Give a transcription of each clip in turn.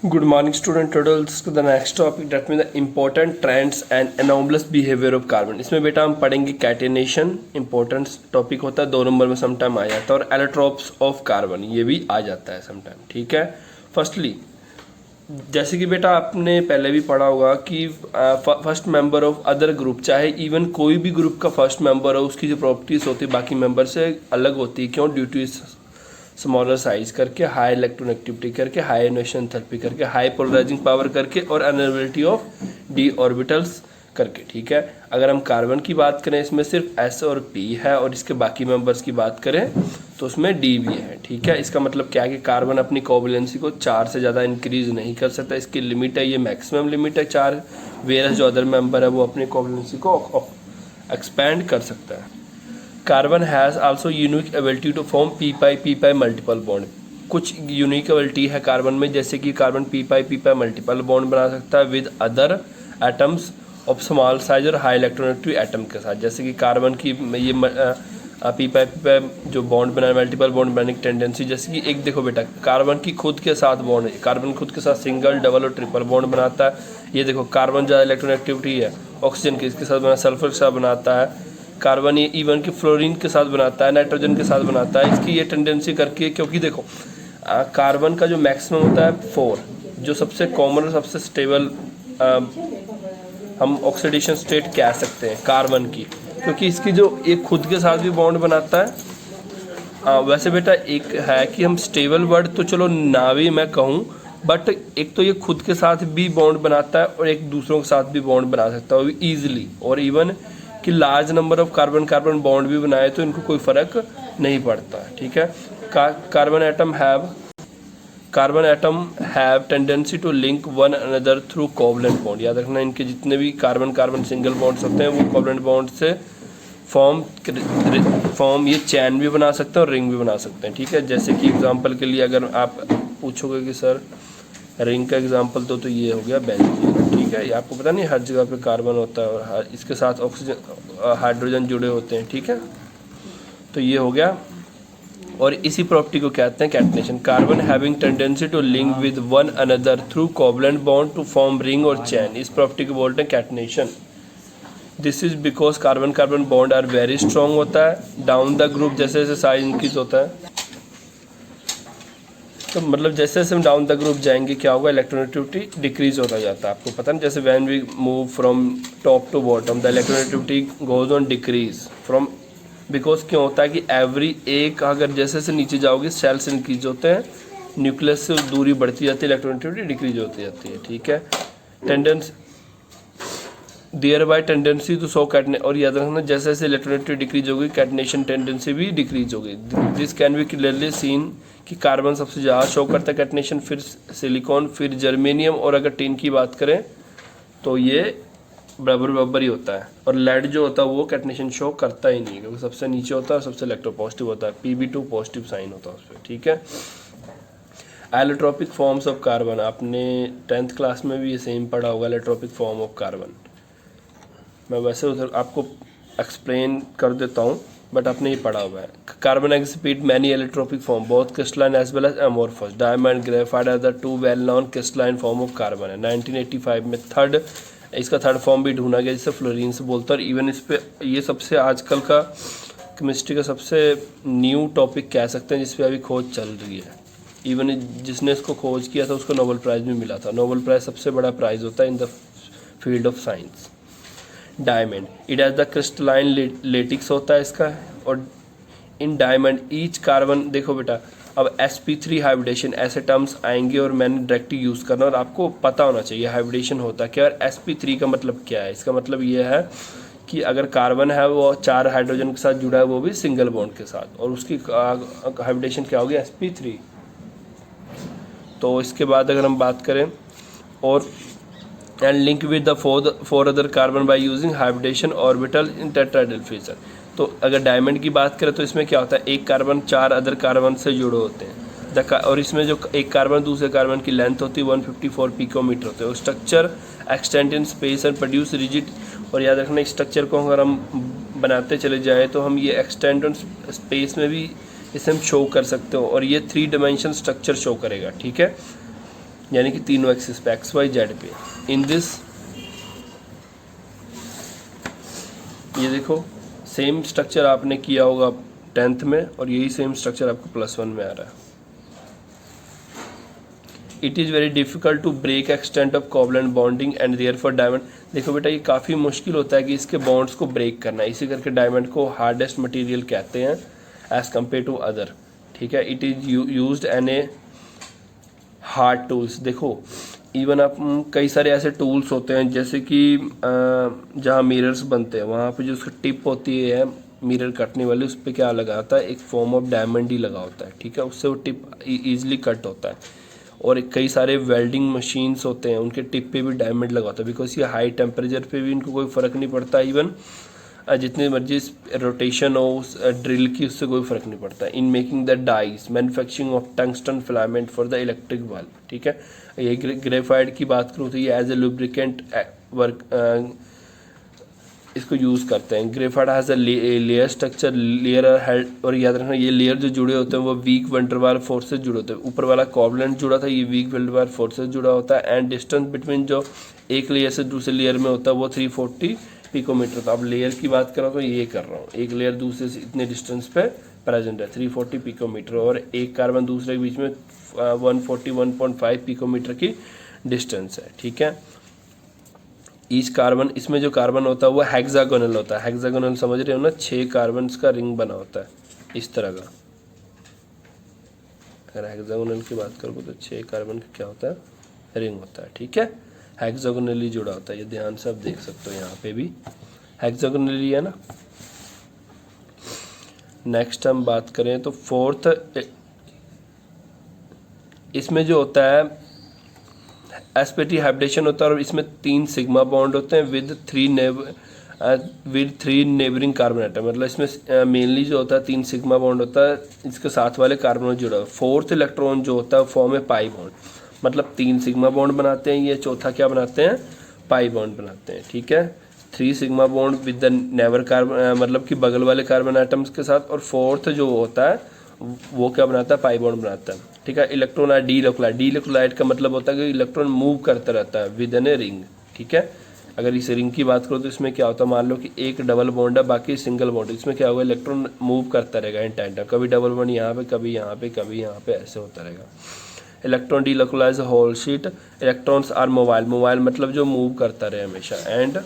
Good morning, student. Today we'll discuss the next topic, that means the important trends and anomalous behavior of carbon. इसमें बेटा हम पढ़ेंगे catenation, important topic होता है, 2 number में sometime आ जाता है, और एलोट्रोप्स ऑफ कार्बन ये भी आ जाता है समटाइम. ठीक है. फर्स्टली जैसे कि बेटा आपने पहले भी पढ़ा होगा कि first member of other group, चाहे इवन कोई भी ग्रुप का फर्स्ट मेंबर हो, उसकी जो प्रॉपर्टीज होती है बाकी मेंबर से अलग होती है. क्यों? ड्यू टू स्मॉलर साइज करके, हाई इलेक्ट्रॉनेक्टिविटी करके, हाई इनर्शियल एंथैल्पी करके, हाई पोलराइजिंग पावर करके, और अनअवेलेबिलिटी ऑफ डी ऑर्बिटल्स करके. ठीक है. अगर हम कार्बन की बात करें, इसमें सिर्फ एस और पी है, और इसके बाकी मेंबर्स की बात करें तो उसमें डी भी है. ठीक है. इसका मतलब क्या है कि कार्बन अपनी कोवैलेंसी को 4 से ज़्यादा इंक्रीज नहीं कर सकता. इसकी लिमिट है, ये मैक्सिमम लिमिट है 4. वेरस जो अदर मेंबर है वो अपनी कोवैलेंसी को एक्सपैंड कर सकता है. Carbon has also unique ability to form p pi multiple bond. कुछ यूनिक एबिलिटी है कार्बन में, जैसे कि carbon p pi multiple bond बना सकता है with other atoms of small size और हाई इलेक्ट्रॉनेगेटिविटी एटम के साथ. जैसे कि कार्बन की ये पी पाई जो बॉन्ड बनाए, मल्टीपल बॉन्ड बनाने की टेंडेंसी, जैसे कि एक देखो बेटा, कार्बन की खुद के साथ बॉन्ड है, कार्बन खुद के साथ सिंगल, डबल और ट्रिपल बॉन्ड बनाता है. ये देखो कार्बन ज़्यादा इलेक्ट्रॉनेगेटिविटी है, ऑक्सीजन की इसके साथ बना, सल्फर के साथ बनाता है. कार्बन ये इवन कि फ्लोरीन के साथ बनाता है, नाइट्रोजन के साथ बनाता है. इसकी ये टेंडेंसी करके, क्योंकि देखो कार्बन का जो मैक्सिमम होता है 4, जो सबसे कॉमन और सबसे स्टेबल हम ऑक्सीडेशन स्टेट कह सकते हैं कार्बन की, क्योंकि इसकी जो ये खुद के साथ भी बॉन्ड बनाता है. वैसे बेटा एक है कि हम स्टेबल वर्ड तो चलो ना भी मैं कहूँ, बट एक तो ये खुद के साथ भी बॉन्ड बनाता है और एक दूसरों के साथ भी बॉन्ड बना सकता है, वो भी ईजिली. और इवन कि large number of carbon bond भी बनाए तो इनको कोई फर्क नहीं पड़ता. ठीक है. Carbon atom have tendency to link one another through covalent bond. याद रखना, इनके जितने भी कार्बन सिंगल बॉन्ड्स होते हैं वो कोवलेंट बॉन्ड से फॉर्म ये चैन भी बना सकते हैं और रिंग भी बना सकते हैं. ठीक है. जैसे कि एग्जांपल के लिए अगर आप पूछोगे कि सर रिंग का एग्जांपल तो ये हो गया बेंजीन. ठीक है. ये आपको पता नहीं, हर जगह पे कार्बन होता है और इसके साथ ऑक्सीजन हाइड्रोजन जुड़े होते हैं. ठीक है. तो ये हो गया, और इसी प्रॉपर्टी को कहते हैं catenation. Carbon having tendency to link with one another through covalent bond to form ring और चैन, इस प्रॉपर्टी को बोलते हैं catenation. This is because carbon bond are very strong होता है. डाउन द ग्रुप जैसे जैसे साइज इंक्रीज होता है, तो मतलब जैसे जैसे हम डाउन द ग्रुप जाएंगे क्या होगा, इलेक्ट्रॉनेगेटिविटी डिक्रीज होता जाता है. आपको पता नहीं, जैसे when we move from top to bottom the electronegativity goes on decrease from, because क्यों होता है कि एवरी एक, अगर जैसे जैसे नीचे जाओगे सेल्स इंक्रीज होते हैं, न्यूक्लियस से दूरी बढ़ती जाती है, इलेक्ट्रॉनेगेटिविटी डिक्रीज होती जाती है. ठीक है. Tendency there by tendency to show catenate, और याद रखना जैसे जैसे इलेक्ट्रॉनेगेटिविटी डिक्रीज होगी कैटनेशन टेंडेंसी भी डिक्रीज होगी. This can be clearly seen कि कार्बन सबसे ज़्यादा शो करता है कैटनेशन, फिर सिलिकॉन, फिर जर्मेनियम, और अगर टिन की बात करें तो ये बराबर ही होता है. और लेड जो होता है वो कैटनेशन शो करता ही नहीं, क्योंकि सबसे नीचे होता है और सबसे इलेक्ट्रोपॉजिटिव होता है, Pb2 पॉजिटिव साइन होता है उस पर. ठीक है. एलोट्रोपिक फॉर्म्स ऑफ कार्बन, आपने 10th क्लास में भी ये सेम पढ़ा होगा, एलोट्रोपिक फॉर्म ऑफ कार्बन. मैं वैसे उधर आपको एक्सप्लेन कर देता हूँ, बट आपने ये पढ़ा हुआ है. Carbon exhibit many allotropic form both crystalline as well as amorphous. Diamond, graphite are the 2 well known crystalline form of carbon है. 1985 में इसका थर्ड फॉर्म भी ढूंढा गया, जिसे फ्लोरीन से बोलता है. और इवन इस पे ये सबसे आजकल का केमिस्ट्री का सबसे न्यू टॉपिक कह सकते हैं, जिस पे अभी खोज चल रही है. इवन जिसने इसको खोज किया था उसको नोबेल प्राइज़ भी मिला था. नोबेल प्राइज़ सबसे बड़ा प्राइज़ होता है in the field of science. Diamond, it has the crystalline latex होता है इसका. और इन डायमंड ईच कार्बन, देखो बेटा अब sp3 हाइब्रिडेशन ऐसे टर्म्स आएंगे और मैंने डायरेक्टली यूज़ करना, और आपको पता होना चाहिए हाइब्रिडेशन होता क्या है. sp3 का मतलब क्या है? इसका मतलब ये है कि अगर कार्बन है वो 4 हाइड्रोजन के साथ जुड़ा है, वो भी सिंगल बॉन्ड के साथ, और उसकी हाइब्रिडेशन क्या होगी, sp3. तो इसके बाद अगर हम बात करें, और and link with the four other carbon by using hybridization orbital in tetrahedral fashion. तो अगर डायमंड की बात करें तो इसमें क्या होता है, एक कार्बन 4 अदर कार्बन से जुड़े होते हैं. और इसमें जो एक कार्बन दूसरे कार्बन की लेंथ होती है 154 पिकोमीटर होते हैं. Structure extend in space and produce rigid. और याद रखना स्ट्रक्चर को अगर हम बनाते चले जाए तो हम ये एक्सटेंड इन स्पेस में भी इसे हम शो कर सकते हो, और ये 3 डायमेंशन स्ट्रक्चर शो करेगा. ठीक है. यानी कि तीनों एक्सिस पे एक्स वाई जेड पे। इन दिस ये देखो सेम स्ट्रक्चर आपने किया होगा 10th में और यही सेम स्ट्रक्चर आपको +1 में आ रहा है। It is very difficult to break extent of covalent bonding and therefore diamond. देखो बेटा ये काफ़ी मुश्किल होता है कि इसके बॉन्ड्स को ब्रेक करना, इसी करके डायमंड को हार्डेस्ट मटेरियल कहते हैं एज कम्पेयर टू अदर। ठीक है, it is used an a hard tools. देखो इवन आप कई सारे ऐसे टूल्स होते हैं जैसे कि जहाँ मिरर्स बनते हैं वहाँ पे जो उसकी टिप होती है मिरर कटने वाली, उस पर क्या लगा होता है, एक फॉर्म ऑफ डायमंड ही लगा होता है। ठीक है, उससे वो टिप ईजिली कट होता है। और कई सारे वेल्डिंग मशीन्स होते हैं उनके टिप पे भी डायमंड लगा होता है, बिकॉज ये हाई टेम्परेचर पे भी इनको कोई फ़र्क नहीं पड़ता। इवन जितनी मर्जी रोटेशन हो उस ड्रिल की उससे कोई फ़र्क नहीं पड़ता। In making the dice manufacturing of tungsten filament for the electric bulb. ठीक है, ये ग्रेफाइट की बात करूँ तो ये एज ए लुब्रिकेंट वर्क इसको यूज़ करते हैं। Graphite has a layer structure, layer head, और याद रखना ये लेयर जो जुड़े होते हैं वो वीक वंडरवाल फोर्स से जुड़े होते हैं। ऊपर वाला कोवलेंट जुड़ा था, ये वीक वंडरवाल फोर्स से जुड़ा होता है। एंड डिस्टेंस बिटवीन जो एक लेयर से दूसरे लेयर में होता है वो 340 पिकोमीटर। तो अब लेयर की बात कर रहा हूँ तो ये कर रहा हूँ, एक लेयर दूसरे से इतने डिस्टेंस पे प्रेजेंट है 340 पिकोमीटर, और एक कार्बन दूसरे के बीच में 141.5 पिकोमीटर की डिस्टेंस है। ठीक है, ईच कार्बन, इसमें जो कार्बन होता है वो हेक्सागोनल होता है। हेक्सागोनल समझ रहे हो ना, 6 कार्बन का रिंग बना होता है इस तरह का। अगर हेक्सागोनल की बात करोगे तो 6 कार्बन का क्या होता है, रिंग होता है। ठीक है, हेक्सागोनली जुड़ा होता है, ये ध्यान से आप देख सकते हो, यहाँ पे भी हेक्सागोनली है ना। नेक्स्ट हम बात करें तो फोर्थ, इसमें जो होता है एसपीटी हाइब्रिडेशन होता है और इसमें 3 सिग्मा बॉन्ड होते हैं विद 3 नेबरिंग कार्बन एटम। मतलब इसमें मेनली जो होता है 3 सिग्मा बॉन्ड होता है, इसके साथ वाले कार्बन जुड़ा हुआ है। फोर्थ इलेक्ट्रॉन जो होता है फॉर्म है पाई बॉन्ड, मतलब 3 सिग्मा बॉन्ड बनाते हैं, ये चौथा क्या बनाते हैं, पाई बॉन्ड बनाते हैं। ठीक है, 3 sigma bond with the neighbour carbon, मतलब कि बगल वाले कार्बन एटम्स के साथ, और फोर्थ जो होता है वो क्या बनाता है, पाई बॉन्ड बनाता है। ठीक है, इलेक्ट्रॉन है डीलोक्लाइड। डीलोक्लाइड का मतलब होता है कि इलेक्ट्रॉन मूव करता रहता है विद इन ए रिंग। ठीक है, अगर इस रिंग की बात करो तो इसमें क्या होता है, मान लो कि एक डबल बॉन्ड है बाकी सिंगल बॉन्ड, इसमें क्या होगा, इलेक्ट्रॉन मूव करता रहेगा इन टाइम, कभी डबल बॉन्ड यहाँ पे, कभी यहाँ पे, कभी यहाँ पे, ऐसे होता रहेगा। Electron delocalise whole sheet, electrons are mobile, mobile मतलब जो मूव करता रहे हमेशा। And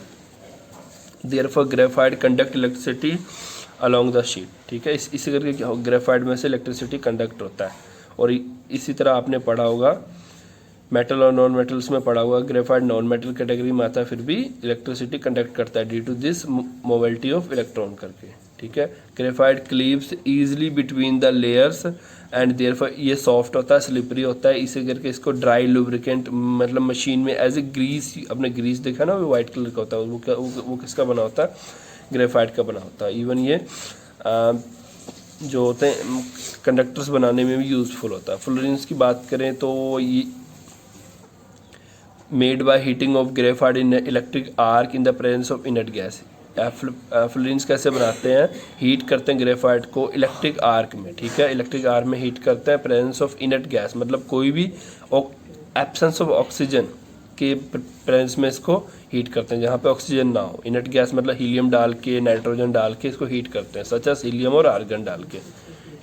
therefore graphite conduct electricity along the sheet. ठीक है, इसी करके क्या हो, ग्रेफाइट में से इलेक्ट्रिसिटी कंडक्ट होता है। और इसी तरह आपने पढ़ा होगा मेटल और नॉन मेटल्स में पढ़ा होगा, ग्रेफाइट नॉन मेटल कैटेगरी में आता है, फिर भी इलेक्ट्रिसिटी कंडक्ट करता है due to this mobility of electron करके। ठीक है, graphite cleaves easily between the layers and therefore ये सॉफ्ट होता है, स्लिपरी होता है, इसी करके इसको ड्राई लुब्रिकेंट, मतलब मशीन में एज ए ग्रीस, अपने ग्रीस देखा ना वो वाइट कलर का होता है, वो किसका बना होता है, ग्रेफाइट का बना होता है। इवन ये जो होते हैं कंडक्टर्स बनाने में भी यूज़फुल होता है। फ्लोरेंस की बात करें तो ये made by heating of graphite in electric arc in the presence of inert gas. Florence कैसे बनाते हैं, हीट करते हैं ग्रेफाइट को इलेक्ट्रिक आर्क में। ठीक है, इलेक्ट्रिक आर्क में हीट करते हैं प्रेजेंस ऑफ इनर्ट गैस, मतलब कोई भी एब्सेंस ऑफ ऑक्सीजन के प्रेजेंस में इसको हीट करते हैं, जहाँ पे ऑक्सीजन ना हो। इनर्ट गैस मतलब हीलियम डाल के, नाइट्रोजन डाल के इसको हीट करते हैं, सच एस हीलियम और आर्गन डाल के,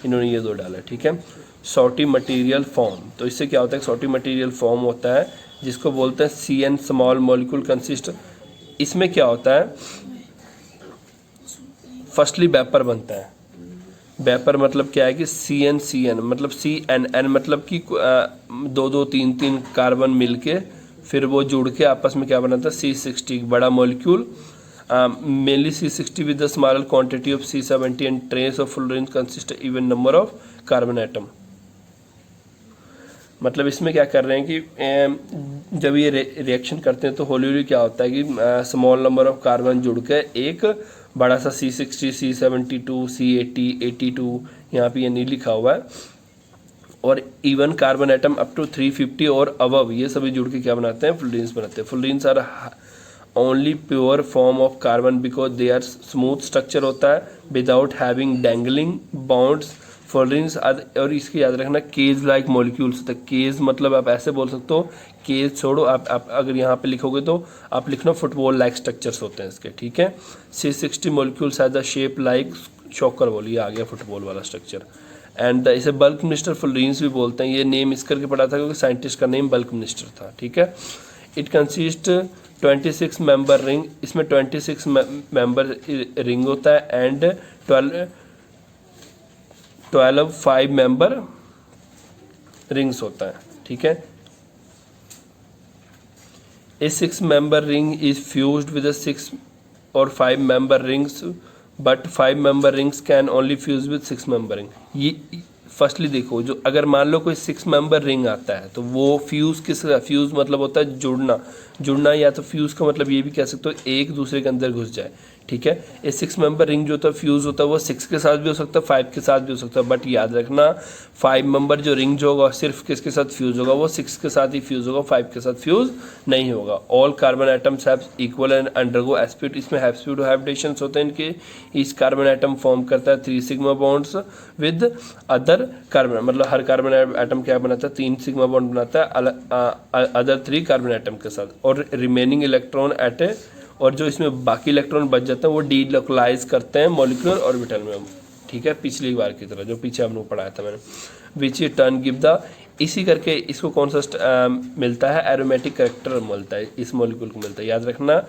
इन्होंने ये 2 डाला। ठीक है, सॉर्टी मटेरियल फॉर्म, तो इससे क्या होता है, सॉर्टी मटेरियल फॉर्म होता है जिसको बोलते हैं CN स्मॉल मॉलिक्यूल कंसिस्ट। इसमें क्या होता है, फर्स्टली वेपर बनता है। वेपर मतलब क्या है कि CN मतलब CNN मतलब कि 2-2 3-3 कार्बन मिलके फिर वो जुड़ के आपस में क्या बनाता है, C60 बड़ा molecule, mainly C60 with the smaller quantity of C70 and trace of fluorine consist even number of carbon atom. मतलब इसमें क्या कर रहे हैं कि जब ये रिएक्शन करते हैं तो हौली हौली क्या होता है कि स्मॉल नंबर ऑफ कार्बन जुड़ के एक बड़ा सा C60 C72 C80 82 यहाँ पे ये नहीं लिखा हुआ है, और even carbon atom up to 350 और अबव, ये सभी जुड़ के क्या बनाते हैं, फ्लोरीन्स बनाते हैं। Fullerenes are only pure form of carbon because they are smooth structure होता है without having dangling bonds fullerenes और इसकी याद रखना केज लाइक मॉलिक्यूल्स होता है। केज मतलब आप ऐसे बोल सकते हो, केज छोड़ो आप अगर यहाँ पे लिखोगे तो आप लिखना फुटबॉल लाइक स्ट्रक्चर्स होते हैं इसके, ठीक है। C60 molecules has the shape like shocker ball, ये आ गया फुटबॉल वाला स्ट्रक्चर। एंड इसे बल्क मिनिस्टर फ्लोरीन्स भी बोलते हैं। ये नेम इस करके पड़ा था क्योंकि साइंटिस्ट का नेम बल्क मिनिस्टर था, ठीक है। इट कंसिस्ट 26 मेंबर रिंग, इसमें 26 मेंबर रिंग होता है एंड 12 5 मेंबर रिंग्स होता है, ठीक है। ए 6 member ring is fused with 6 और 5 member rings, but 5 member rings can only fuse with 6 member ring. ये फर्स्टली देखो, जो अगर मान लो कोई 6 मेंबर रिंग आता है तो वो फ्यूज मतलब होता है जुड़ना, या तो फ्यूज का मतलब ये भी कह सकते हो एक दूसरे के अंदर घुस जाए, ठीक है। ये 6 मेंबर रिंग जो होता है फ्यूज होता है वो 6 के साथ भी हो सकता है, 5 के साथ भी हो सकता है, बट याद रखना 5 मेंबर जो रिंग जो होगा सिर्फ किसके साथ फ्यूज होगा, वो 6 के साथ ही फ्यूज होगा, 5 के साथ फ्यूज नहीं होगा। All carbon atoms have equal and undergo sp2, इसमें sp2 हाइब्रिडेशंस होते हैं इनके। ईच कार्बन एटम फॉर्म करता है 3 sigma bonds with other carbon, मतलब हर कार्बन एटम क्या बनाता है, 3 सिग्मा बॉन्ड बनाता है अदर 3 कार्बन एटम के साथ, और रिमेनिंग इलेक्ट्रॉन एट ए, और जो इसमें बाकी इलेक्ट्रॉन बच जाते हैं वो डीलोकलाइज करते हैं मॉलिक्यूलर ऑर्बिटल में, ठीक है, पिछली बार की तरह जो पीछे हमने पढ़ाया था मैंने। विच टर्न गिव द, इसी करके इसको कौन सा मिलता है, एरोमेटिक करेक्टर मिलता है, इस मॉलिक्यूल को मिलता है। याद रखना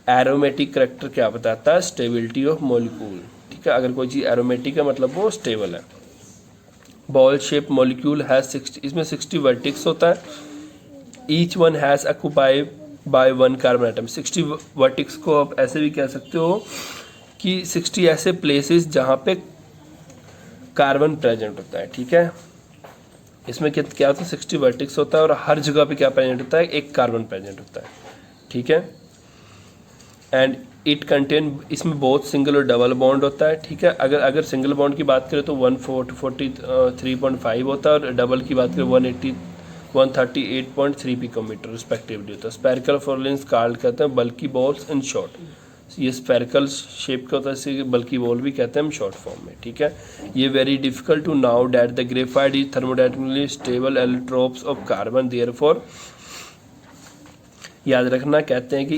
एरोमेटिक करेक्टर क्या बताता है, स्टेबिलिटी ऑफ मॉलिक्यूल, ठीक है। अगर कोई चीज़ एरोमेटिक है मतलब वो स्टेबल है। बॉल शेप मॉलिक्यूल हैज 60, इसमें 60 वर्टिक्स होता है। Each one has occupied by 1 carbon atom. 60 vertices को आप ऐसे भी कह सकते हो कि 60 ऐसे प्लेसेस जहाँ पे कार्बन प्रेजेंट होता है, ठीक है। इसमें क्या होता है, 60 वर्टिक्स होता है और हर जगह पे क्या प्रेजेंट होता है, एक कार्बन प्रेजेंट होता है, ठीक है। एंड इट कंटेन, इसमें बहुत सिंगल और डबल बॉन्ड होता है, ठीक है। अगर सिंगल बॉन्ड की बात करें तो 143.5 होता है, और डबल की बात करें 138.3 पिकोमीटर रिस्पेक्टिवली होता है। स्पेरिकल फ्लोरीन्स कार्ड कहते हैं बल्कि बॉल्स इन शॉर्ट, ये स्पेरिकल शेप का होता है, इसे बल्कि बॉल भी कहते हैं हम शॉर्ट फॉर्म में, ठीक है। ये very difficult to now that the graphite is thermodynamically stable allotropes of carbon, therefore याद रखना कहते हैं कि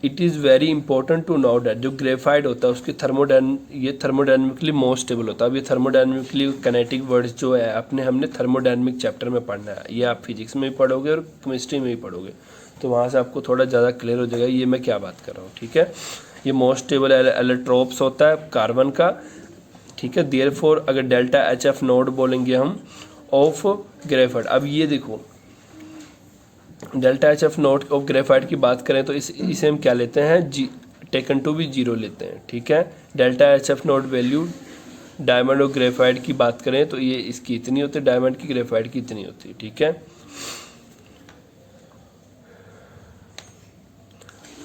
it is very important to know that जो ग्रेफाइट होता है उसकी थर्मोडायनेमिकली मोस्ट स्टेबल होता है। अब ये थर्मोडायनेमिकली काइनेटिक वर्ड्स जो है हमने थर्मोडायनेमिक चैप्टर में पढ़ना है, ये आप फिजिक्स में भी पढ़ोगे और केमिस्ट्री में भी पढ़ोगे, तो वहाँ से आपको थोड़ा ज़्यादा क्लियर हो जाएगा ये मैं क्या बात कर रहा हूँ, ठीक है। ये मोस्ट स्टेबल एलोट्रोप्स होता है कार्बन का, ठीक है। देयरफॉर अगर डेल्टा HF नोड बोलेंगे हम ऑफ ग्रेफाइट। अब ये देखो delta HF note of graphite की बात करें तो इसे हम क्या लेते हैं, टेकन टू भी 0 लेते हैं, ठीक है। Delta HF note value diamond और ग्रेफाइट की बात करें तो ये इसकी इतनी होती है, डायमंड की ग्रेफाइट की इतनी होती है, ठीक है।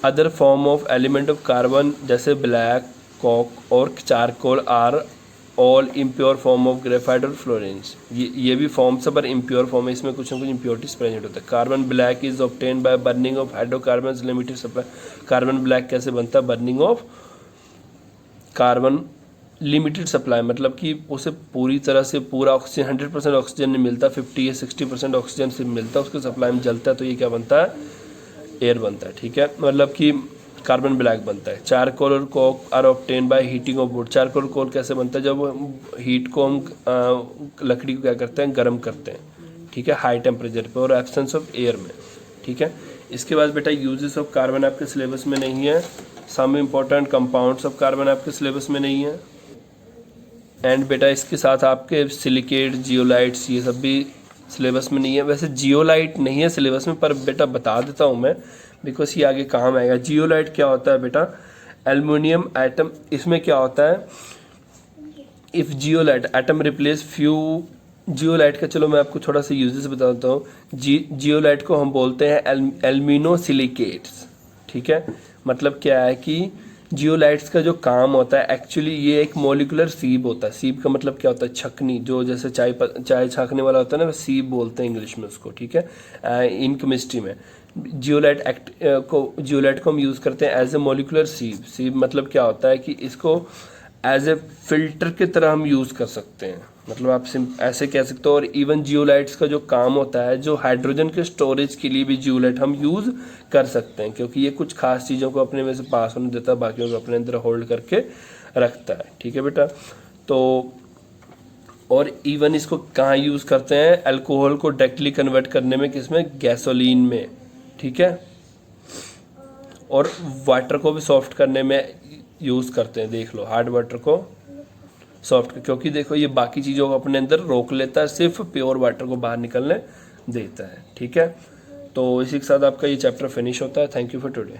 Other form of element of carbon जैसे ब्लैक, कॉक और charcoal are all impure form of graphite और फ्लोरेंस। ये भी फॉर्म्स है पर इम्प्योर फॉर्म है, इसमें कुछ ना कुछ इम्प्योरिटीज प्रेजेंट होता है। Carbon black is obtain by burning of hydrocarbon limited supply. Carbon black कैसे बनता है, burning of carbon limited supply, मतलब कि उसे पूरी तरह से पूरा ऑक्सीजन 100% ऑक्सीजन नहीं मिलता, 50 या 60% ऑक्सीजन से मिलता है, उसके सप्लाई में जलता है तो ये क्या बनता है, एयर बनता है, ठीक है। मतलब कि कार्बन ब्लैक बनता है। चारकोल और coke are obtain by heating of wood. Charcoal coal कैसे बनता है, जब हीट को हम लकड़ी को क्या करते हैं, गर्म करते हैं, ठीक है, हाई टेम्परेचर पे और एब्सेंस ऑफ एयर में, ठीक है। इसके बाद बेटा यूजेस ऑफ कार्बन आपके सिलेबस में नहीं है। Some important compounds of carbon आपके सिलेबस में नहीं है। एंड बेटा इसके साथ आपके सिलिकेट, जियोलाइट्स ये सब भी सिलेबस में नहीं है। वैसे जियोलाइट नहीं है सिलेबस में, पर बेटा बता देता हूँ मैं बिकॉज ये आगे काम आएगा। जियोलाइट क्या होता है बेटा, एल्युमिनियम एटम, इसमें क्या होता है, if zeolite atom replace few, zeolite का चलो मैं आपको थोड़ा सा यूजेस बताता हूँ। जियोलाइट को हम बोलते हैं एल्यूमिनो सिलिकेट्स, ठीक है। मतलब क्या है कि जियोलाइट्स का जो काम होता है एक्चुअली ये एक मॉलिक्यूलर सीब होता है। सीब का मतलब क्या होता है, छकनी, जो जैसे चाय छाकने वाला होता है ना, सीब बोलते हैं इंग्लिश में उसको, ठीक है। इन केमिस्ट्री में जियोलाइट को हम यूज़ करते हैं as a molecular sieve. Sieve मतलब क्या होता है कि इसको एज ए फिल्टर की तरह हम यूज़ कर सकते हैं, मतलब आप ऐसे कह सकते हो। और इवन जियोलाइट्स का जो काम होता है, जो हाइड्रोजन के स्टोरेज के लिए भी जियोलाइट हम यूज़ कर सकते हैं, क्योंकि ये कुछ खास चीज़ों को अपने में से पास होने देता है, बाकियों को अपने अंदर होल्ड करके रखता है। ठीक है बेटा। तो और इवन इसको कहाँ यूज़ करते हैं, अल्कोहल को डायरेक्टली कन्वर्ट करने में, किसमें, गैसोलीन में। ठीक है। और वाटर को भी सॉफ्ट करने में यूज़ करते हैं, देख लो, हार्ड वाटर को सॉफ्ट, क्योंकि देखो ये बाकी चीज़ों को अपने अंदर रोक लेता है, सिर्फ प्योर वाटर को बाहर निकलने देता है। ठीक है। तो इसी के साथ आपका ये चैप्टर फिनिश होता है। Thank you for today.